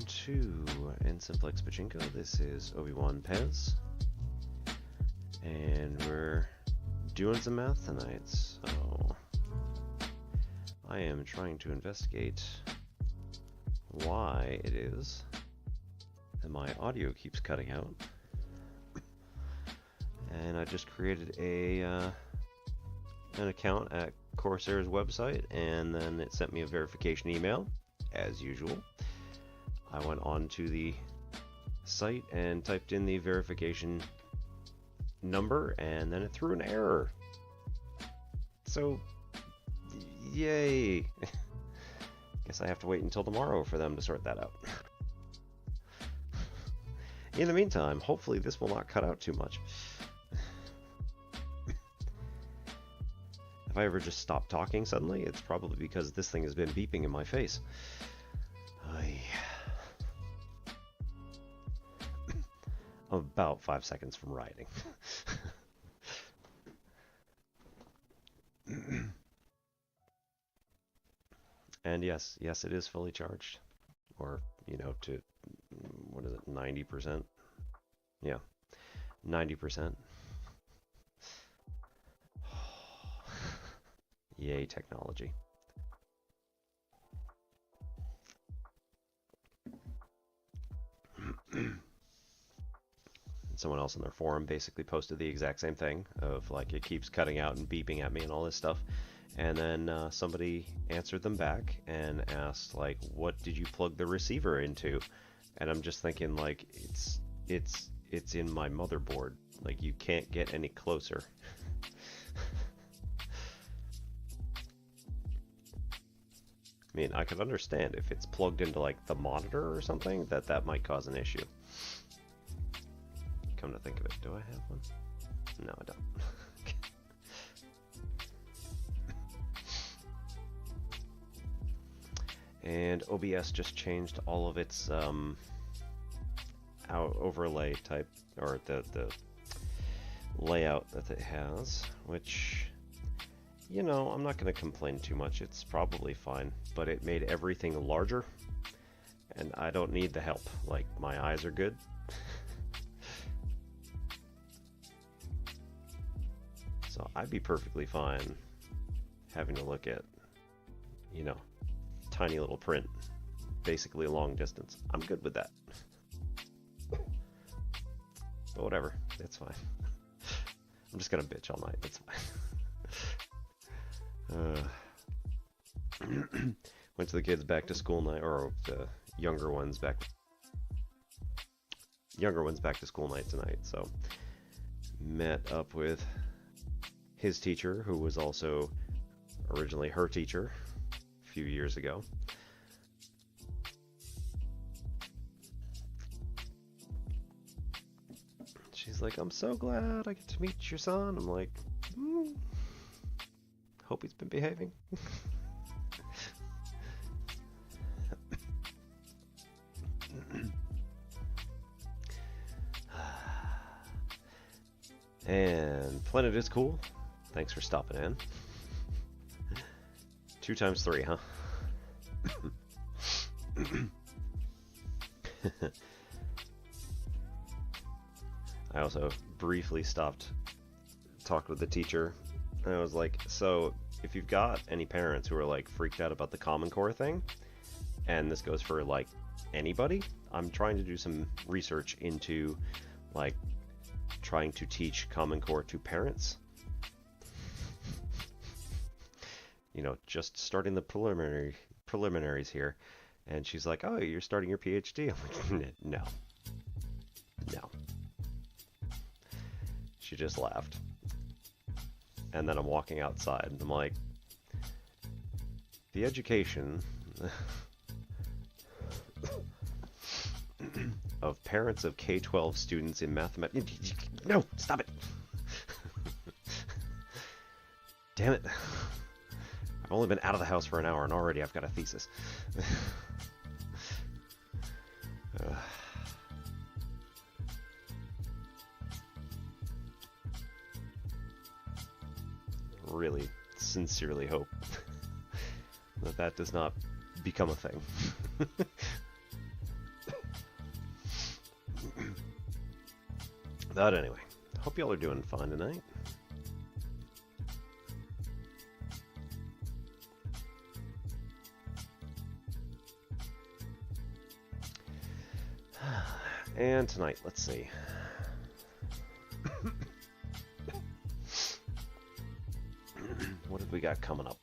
to N-Simplex Pachinko. This is Obi-Wan Pez, and we're doing some math tonight, so I am trying to investigate why it is that my audio keeps cutting out. And I just created an account at Corsair's website, and then it sent me a verification email, as usual. I went on to the site and typed in the verification number, and then it threw an error. So, yay! Guess I have to wait until tomorrow for them to sort that out. In the meantime, hopefully this will not cut out too much. If I ever just stop talking suddenly, it's probably because this thing has been beeping in my face. I'm about 5 seconds from riding. And yes, it is fully charged. Or, you know, to, what is it, 90%? Yeah, 90%. Yay, technology. Someone else in their forum basically posted the exact same thing of like it keeps cutting out and beeping at me and all this stuff, and then somebody answered them back and asked like, what did you plug the receiver into? And I'm just thinking like it's in my motherboard, like you can't get any closer. I mean, I could understand if it's plugged into like the monitor or something, that might cause an issue. Come to think of it, do I have one? No, I don't. And OBS just changed all of its overlay type, or the layout that it has, which, you know, I'm not going to complain too much. It's probably fine, but it made everything larger, and I don't need the help. Like, my eyes are good. So I'd be perfectly fine having to look at, you know, tiny little print, basically long distance. I'm good with that. But whatever, it's fine. I'm just gonna bitch all night, it's fine. Went to the kids' back to school night, or the younger ones back to school night tonight, so met up with his teacher, who was also originally her teacher a few years ago. She's like, I'm so glad I get to meet your son. I'm like, hope he's been behaving. And Planet is cool. Thanks for stopping in. 2 times 3, huh? I also briefly talked with the teacher, and I was like, so if you've got any parents who are like freaked out about the Common Core thing, and this goes for like anybody, I'm trying to do some research into like trying to teach Common Core to parents. You know, just starting the preliminaries here. And she's like, oh, you're starting your PhD? I'm like, no. She just laughed. And then I'm walking outside, and I'm like, the education of parents of K-12 students in mathematics. No, stop it. Damn it. I've only been out of the house for an hour, and already I've got a thesis. Really, sincerely hope that does not become a thing. But anyway, hope y'all are doing fine tonight. And tonight, let's see. What have we got coming up?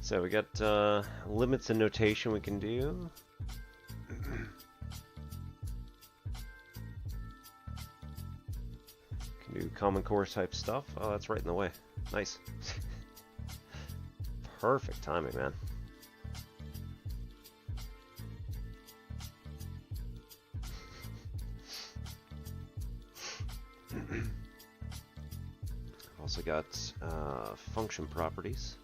So we got limits and notation we can do. Can do common core type stuff. Oh, that's right in the way. Nice. Perfect timing, man. Also got function properties.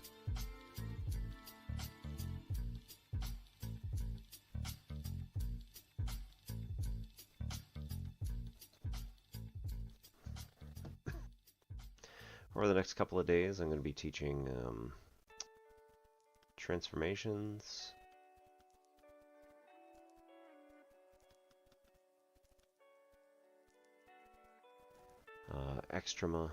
Over the next couple of days, I'm going to be teaching transformations, extrema,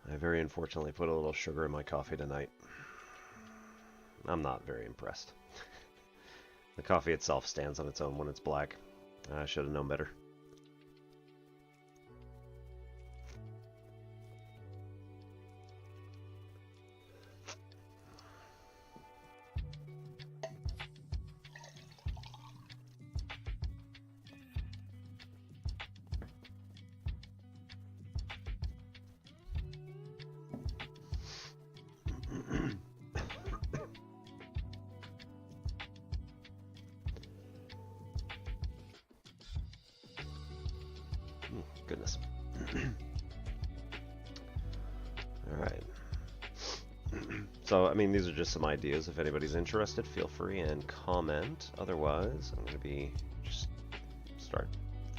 I very unfortunately put a little sugar in my coffee tonight. I'm not very impressed. The coffee itself stands on its own when it's black. I should have known better. Goodness. Alright. So, I mean, these are just some ideas. If anybody's interested, feel free and comment. Otherwise, I'm going to be just start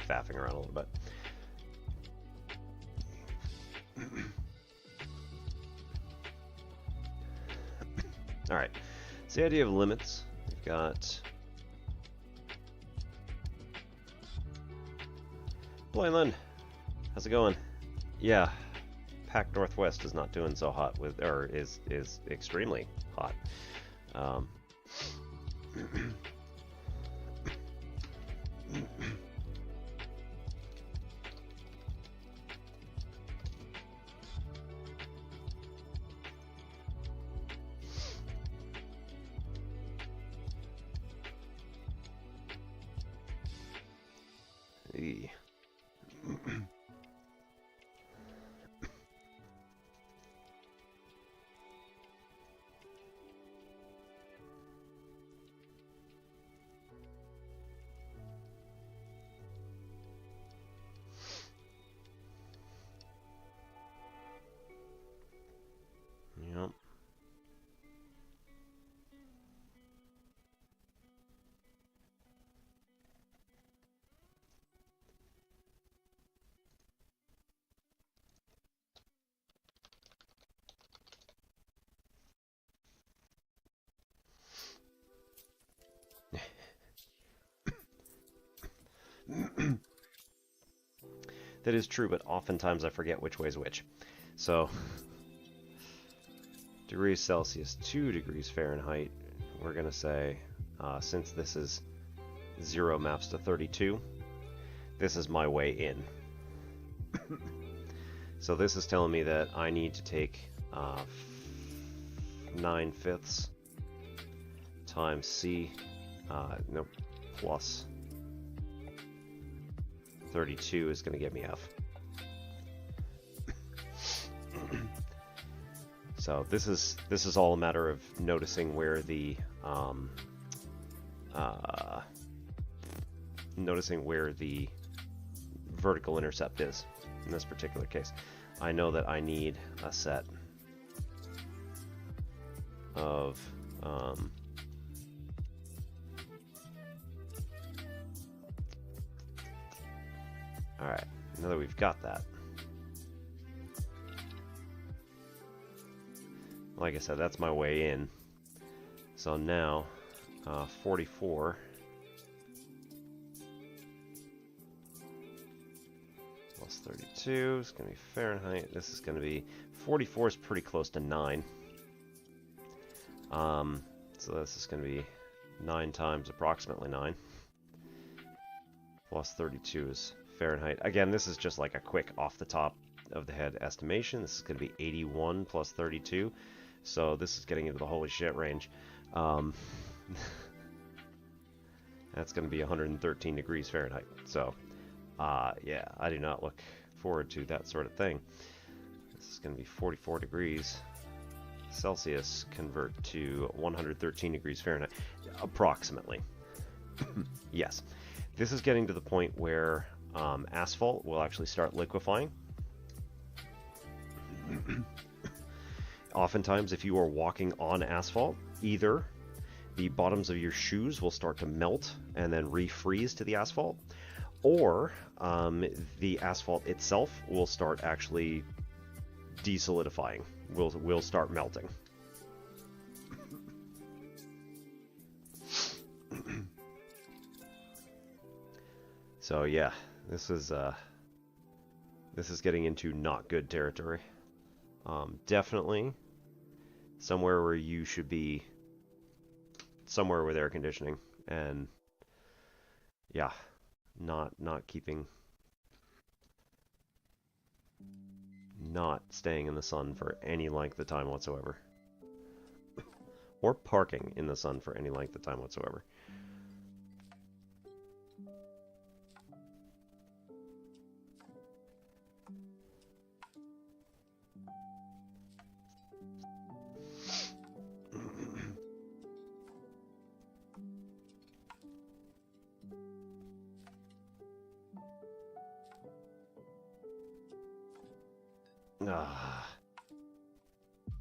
faffing around a little bit. Alright. So the idea of limits, we've got Blainland. How's it going? Yeah, Pac Northwest is not doing so hot with, or is extremely hot. Yep. That is true, but oftentimes I forget which way is which. So, degrees Celsius, 2 degrees Fahrenheit, we're going to say, since this is 0 maps to 32, this is my way in. So this is telling me that I need to take 9/5 times C, no, plus 32 is going to get me F. So this is all a matter of noticing where the vertical intercept is in this particular case. I know that I need a set of alright, now that we've got that, like I said, that's my way in. So now 44 plus 32 is going to be Fahrenheit. This is going to be 44 is pretty close to 9. So this is going to be 9 times approximately 9 plus 32 is Fahrenheit. Again, this is just like a quick off the top of the head estimation. This is going to be 81 plus 32. So this is getting into the holy shit range. That's going to be 113 degrees Fahrenheit. So, yeah, I do not look forward to that sort of thing. This is going to be 44 degrees Celsius convert to 113 degrees Fahrenheit, approximately. Yes. This is getting to the point where asphalt will actually start liquefying. Oftentimes, if you are walking on asphalt, either the bottoms of your shoes will start to melt and then refreeze to the asphalt, or the asphalt itself will start actually desolidifying, will start melting. So yeah, this is getting into not good territory. Definitely somewhere where you should be, somewhere with air conditioning, and yeah, not staying in the sun for any length of time whatsoever, or parking in the sun for any length of time whatsoever.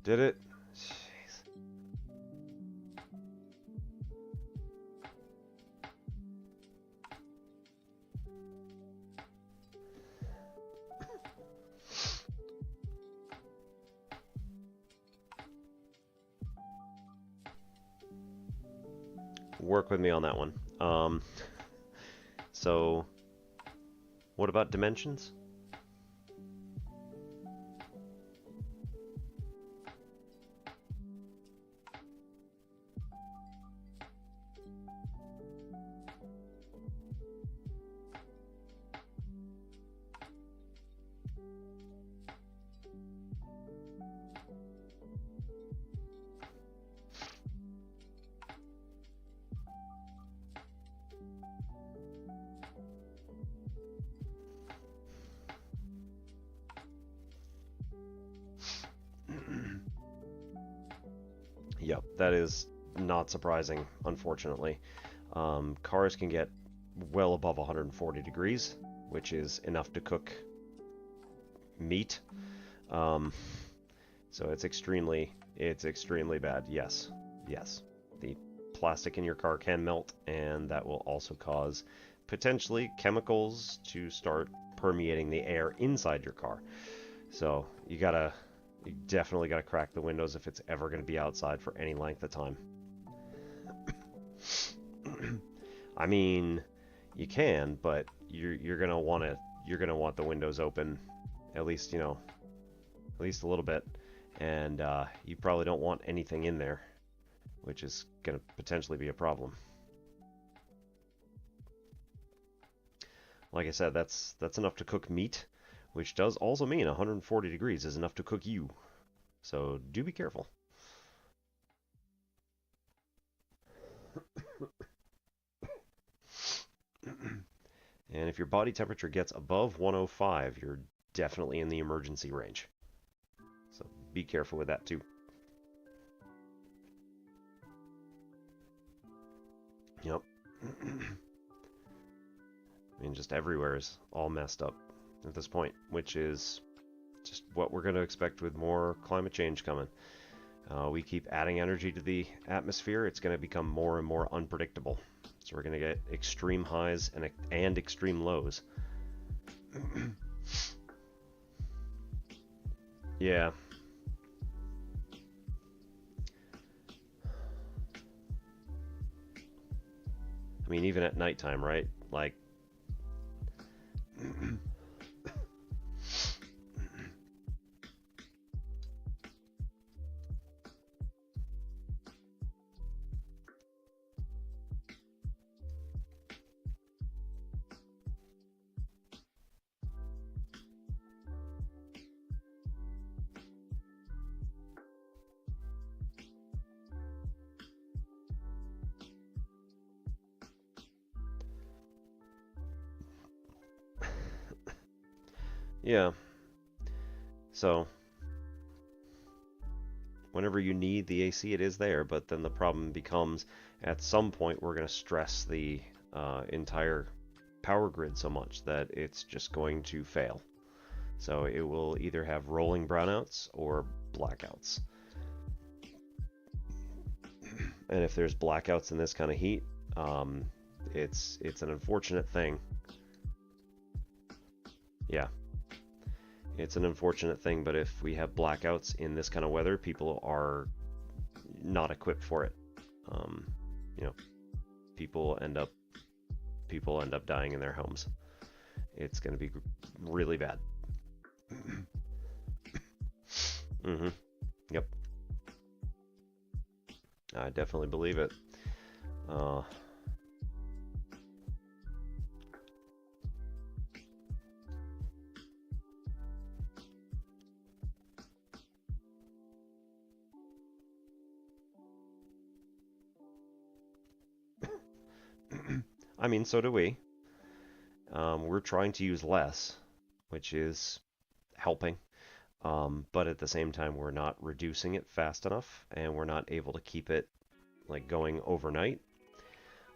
Did it? Jeez. Work with me on that one. So, what about dimensions? Yep, that is not surprising, unfortunately. Cars can get well above 140 degrees, which is enough to cook meat. So it's extremely bad. Yes, yes. The plastic in your car can melt, and that will also cause potentially chemicals to start permeating the air inside your car. So you definitely gotta crack the windows if it's ever gonna be outside for any length of time. I mean, you can, but you're gonna want the windows open, at least, you know, at least a little bit, and you probably don't want anything in there, which is gonna potentially be a problem. like I said, that's enough to cook meat, which does also mean 140 degrees is enough to cook you. So do be careful. And if your body temperature gets above 105, you're definitely in the emergency range. So be careful with that too. Yep. I mean, just everywhere is all messed up at this point, which is just what we're going to expect with more climate change coming. We keep adding energy to the atmosphere, it's going to become more and more unpredictable. So we're going to get extreme highs and extreme lows. Yeah. I mean, even at nighttime, right? Like, yeah. So, whenever you need the AC, it is there, but then the problem becomes at some point we're going to stress the entire power grid so much that it's just going to fail. So it will either have rolling brownouts or blackouts. And if there's blackouts in this kind of heat, it's an unfortunate thing. Yeah. It's an unfortunate thing, but if we have blackouts in this kind of weather, people are not equipped for it. You know, people end up dying in their homes. It's going to be really bad. Mm-hmm. Yep. I definitely believe it. I mean, so do we. We're trying to use less, which is helping. But at the same time, we're not reducing it fast enough, and we're not able to keep it like going overnight,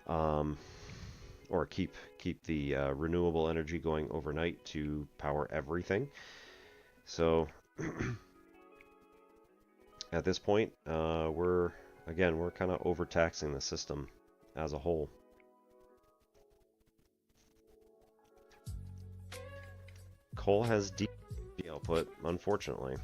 or keep the renewable energy going overnight to power everything. So at this point, we're kind of overtaxing the system as a whole. Coal has deep output, unfortunately.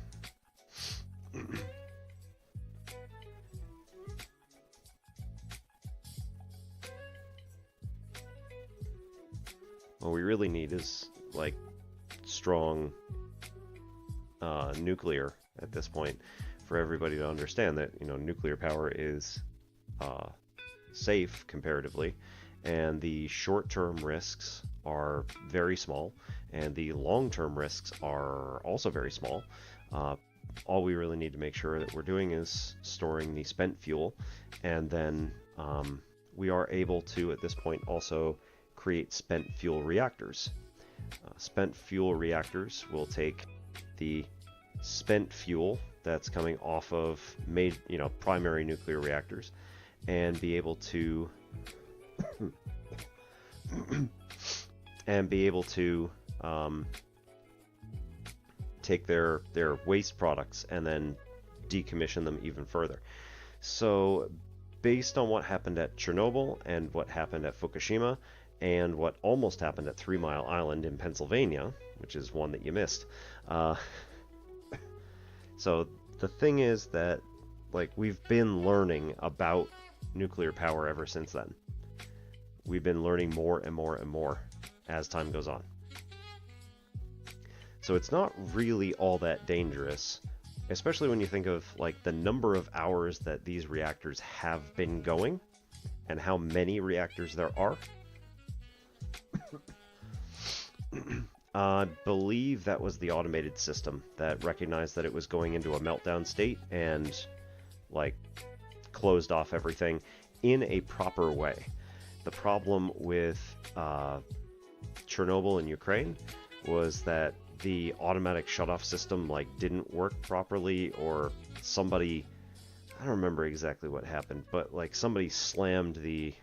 What we really need is like strong nuclear at this point for everybody to understand that, you know, nuclear power is safe comparatively, and the short-term risks are very small, and the long-term risks are also very small. All we really need to make sure that we're doing is storing the spent fuel, and then we are able to, at this point, also create spent fuel reactors. Spent fuel reactors will take the spent fuel that's coming off of primary nuclear reactors and be able to take their waste products and then decommission them even further. So based on what happened at Chernobyl and what happened at Fukushima and what almost happened at 3 Mile Island in Pennsylvania, which is one that you missed, so the thing is that, like, we've been learning about nuclear power ever since then. We've been learning more and more and more as time goes on. So it's not really all that dangerous, especially when you think of like the number of hours that these reactors have been going and how many reactors there are. I believe that was the automated system that recognized that it was going into a meltdown state and, like, closed off everything in a proper way. The problem with Chernobyl in Ukraine was that the automatic shutoff system, like, didn't work properly, or somebody, I don't remember exactly what happened, but, like, somebody slammed the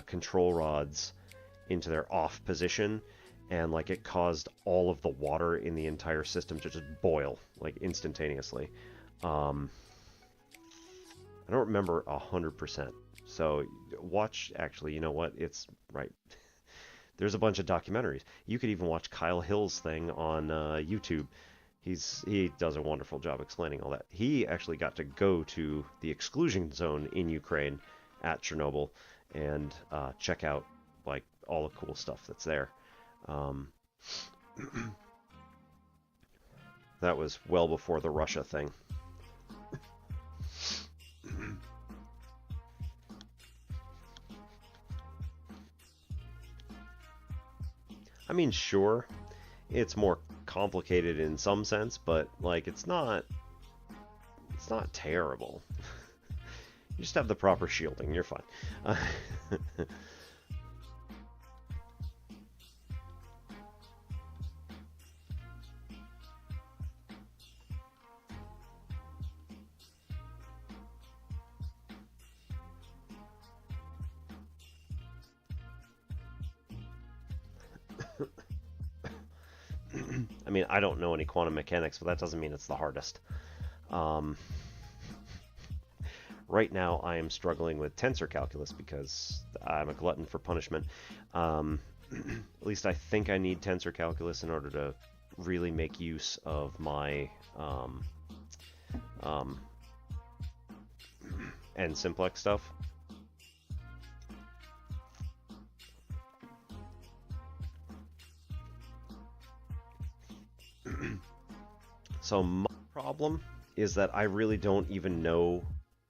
control rods into their off position, and, like, it caused all of the water in the entire system to just boil, like, instantaneously. I don't remember 100%. So watch, actually, you know what? It's right. There's a bunch of documentaries. You could even watch Kyle Hill's thing on YouTube. He does a wonderful job explaining all that. He actually got to go to the exclusion zone in Ukraine at Chernobyl and check out, like, all the cool stuff that's there. That was well before the Russia thing. I mean, sure, it's more complicated in some sense, but, like, it's not terrible. You just have the proper shielding, you're fine. I mean, I don't know any quantum mechanics, but that doesn't mean it's the hardest. Right now, I am struggling with tensor calculus because I'm a glutton for punishment. At least I think I need tensor calculus in order to really make use of my n simplex stuff. So my problem is that I really don't even know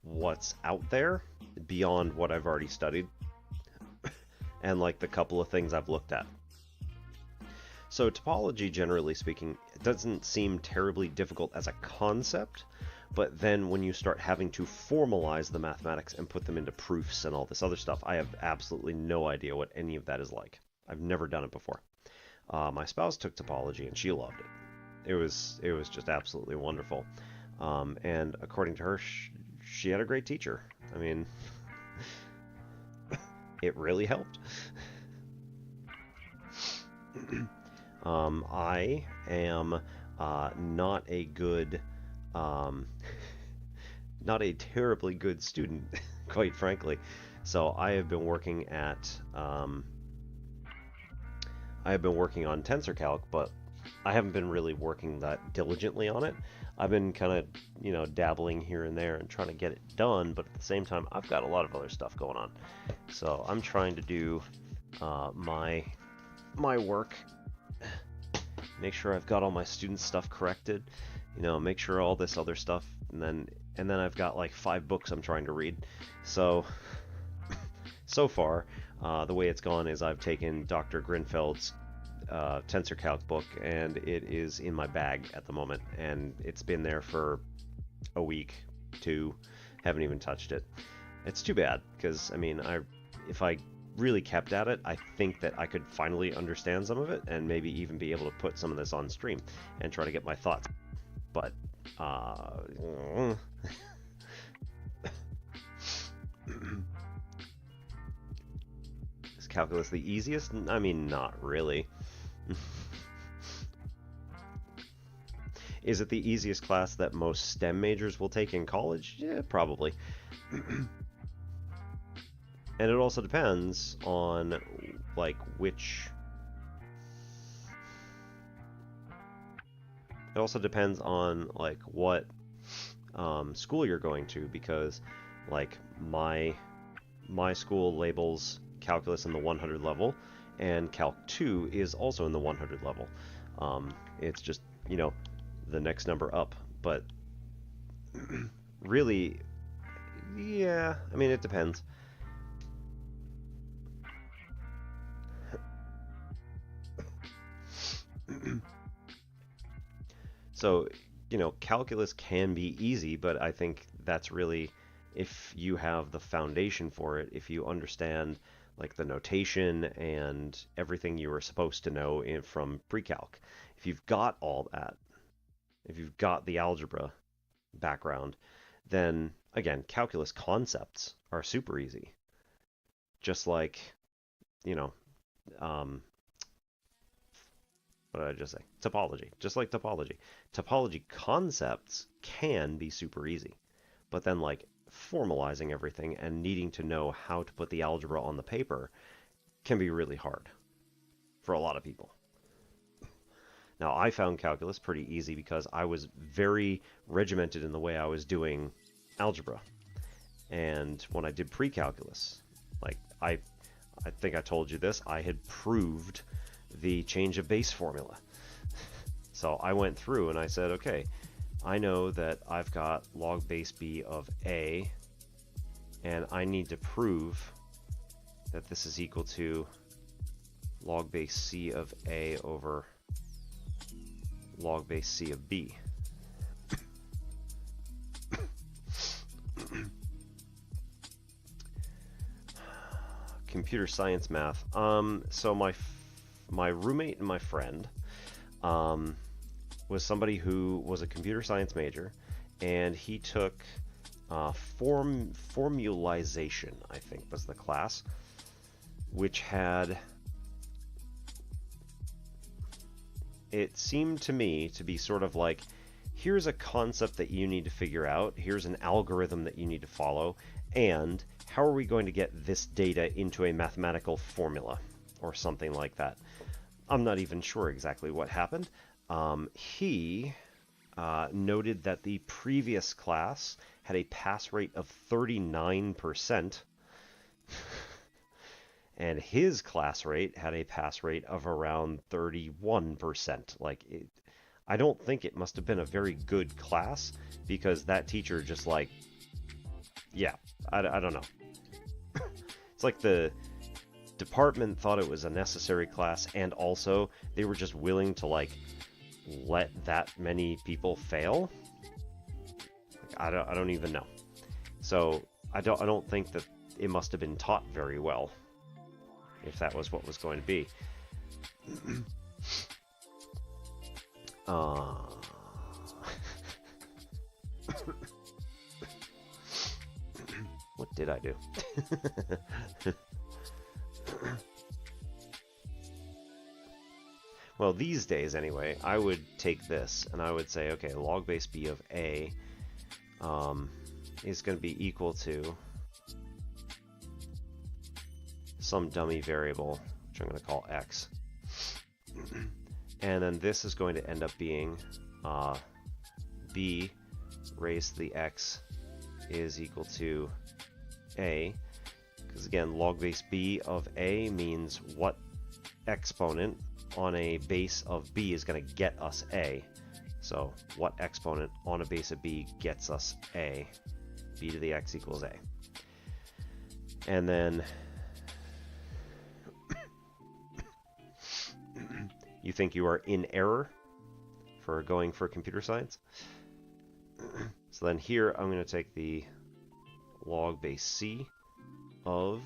what's out there beyond what I've already studied and, like, the couple of things I've looked at. So topology, generally speaking, doesn't seem terribly difficult as a concept, but then when you start having to formalize the mathematics and put them into proofs and all this other stuff, I have absolutely no idea what any of that is like. I've never done it before. My spouse took topology and she loved it. It was just absolutely wonderful. And according to her, she had a great teacher. I mean, it really helped. I am not a good, not a terribly good student, quite frankly. So I have been working at, I have been working on TensorCalc, but I haven't been really working that diligently on it. I've been kind of, you know, dabbling here and there and trying to get it done, but at the same time, I've got a lot of other stuff going on. So I'm trying to do my work, make sure I've got all my student stuff corrected, you know, make sure all this other stuff, and then I've got like 5 books I'm trying to read. So so far, the way it's gone is I've taken Dr. Grinfeld's TensorCalc book, and it is in my bag at the moment, and it's been there for a week, 2, haven't even touched it. It's too bad, because, I mean, if I really kept at it, I think that I could finally understand some of it, and maybe even be able to put some of this on stream, and try to get my thoughts. But, is calculus the easiest? I mean, not really. Is it the easiest class that most STEM majors will take in college? Yeah, probably. And it also depends on, like, which... It also depends on, like, what school you're going to, because, like, my school labels calculus in the 100 level, and Calc 2 is also in the 100 level. It's just, you know, the next number up, but really, yeah, I mean, it depends. So, you know, calculus can be easy, but I think that's really if you have the foundation for it, if you understand like the notation and everything you were supposed to know from pre-calc. If you've got all that, if you've got the algebra background, then again, calculus concepts are super easy. Just like, you know, what did I just say? Topology. Just like topology. Topology concepts can be super easy. But then, like, formalizing everything and needing to know how to put the algebra on the paper can be really hard for a lot of people. Now, I found calculus pretty easy because I was very regimented in the way I was doing algebra. And when I did pre-calculus, like, I think I told you this, I had proved the change of base formula. So I went through and I said, okay, I know that I've got log base b of a, and I need to prove that this is equal to log base c of a over log base c of b. Computer science math. So my roommate and my friend was somebody who was a computer science major, and he took formalization, I think was the class, which had, it seemed to me to be sort of like, here's a concept that you need to figure out, here's an algorithm that you need to follow, and how are we going to get this data into a mathematical formula or something like that. I'm not even sure exactly what happened. He noted that the previous class had a pass rate of 39%, and his class rate had a pass rate of around 31%. Like, I don't think it must have been a very good class, because that teacher just like, yeah, I don't know. It's like the department thought it was a necessary class, and also they were just willing to like let that many people fail. Like, I don't even know. So I don't think that it must have been taught very well, if that was what was going to be. What did I do? Well, these days anyway, I would take this and I would say, okay, log base b of a is going to be equal to some dummy variable, which I'm going to call x. And then this is going to end up being b raised to the x is equal to a, because again, log base b of a means what exponent on a base of b is going to get us a. So what exponent on a base of b gets us a? B to the x equals a. And then you think you are in error for going for computer science? So then here I'm going to take the log base c of